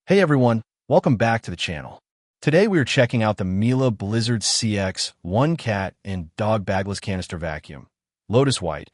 Hey everyone, welcome back to the channel. Today we are checking out the Miele Blizzard CX1 cat and dog bagless canister vacuum, Lotus White,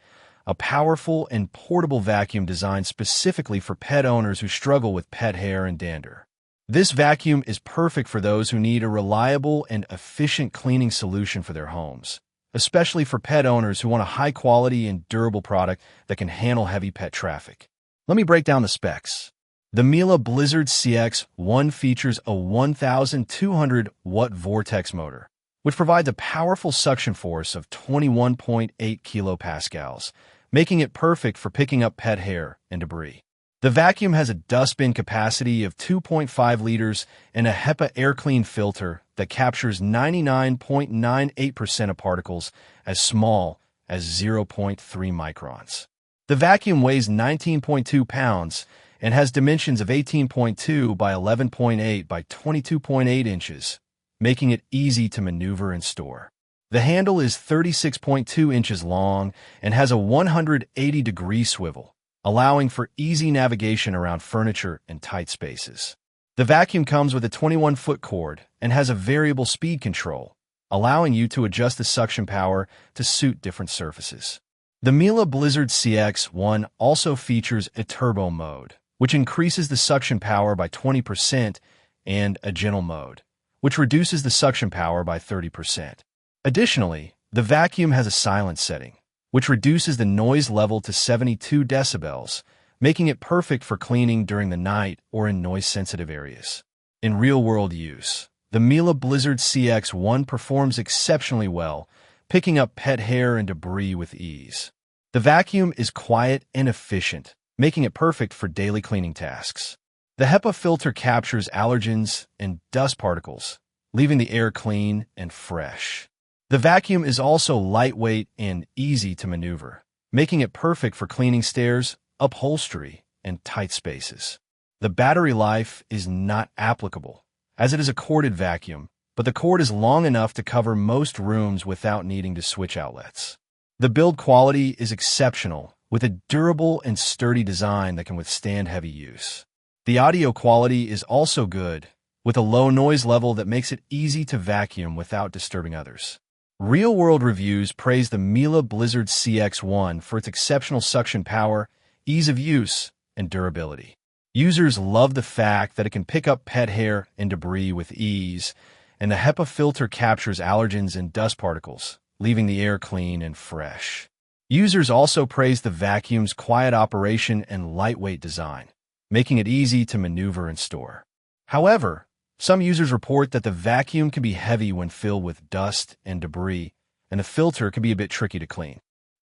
a powerful and portable vacuum designed specifically for pet owners who struggle with pet hair and dander. This vacuum is perfect for those who need a reliable and efficient cleaning solution for their homes, especially for pet owners who want a high-quality and durable product that can handle heavy pet traffic. Let me break down the specs. The Miele Blizzard CX1 features a 1,200-watt Vortex motor, which provides a powerful suction force of 21.8 kilopascals, making it perfect for picking up pet hair and debris. The vacuum has a dustbin capacity of 2.5 liters and a HEPA air clean filter that captures 99.98% of particles as small as 0.3 microns. The vacuum weighs 19.2 pounds and has dimensions of 18.2 by 11.8 by 22.8 inches, making it easy to maneuver and store. The handle is 36.2 inches long and has a 180-degree swivel, allowing for easy navigation around furniture and tight spaces. The vacuum comes with a 21-foot cord and has a variable speed control, allowing you to adjust the suction power to suit different surfaces. The Miele Blizzard CX1 also features a turbo mode, which increases the suction power by 20%, and a gentle mode, which reduces the suction power by 30%. Additionally, the vacuum has a silence setting, which reduces the noise level to 72 decibels, making it perfect for cleaning during the night or in noise-sensitive areas. In real-world use, the Miele Blizzard CX1 performs exceptionally well, picking up pet hair and debris with ease. The vacuum is quiet and efficient, making it perfect for daily cleaning tasks. The HEPA filter captures allergens and dust particles, leaving the air clean and fresh. The vacuum is also lightweight and easy to maneuver, making it perfect for cleaning stairs, upholstery, and tight spaces. The battery life is not applicable, as it is a corded vacuum, but the cord is long enough to cover most rooms without needing to switch outlets. The build quality is exceptional, with a durable and sturdy design that can withstand heavy use. The audio quality is also good, with a low noise level that makes it easy to vacuum without disturbing others. Real-world reviews praise the Miele Blizzard CX1 for its exceptional suction power, ease of use, and durability. Users love the fact that it can pick up pet hair and debris with ease, and the HEPA filter captures allergens and dust particles, leaving the air clean and fresh. Users also praise the vacuum's quiet operation and lightweight design, making it easy to maneuver and store. However, some users report that the vacuum can be heavy when filled with dust and debris, and the filter can be a bit tricky to clean.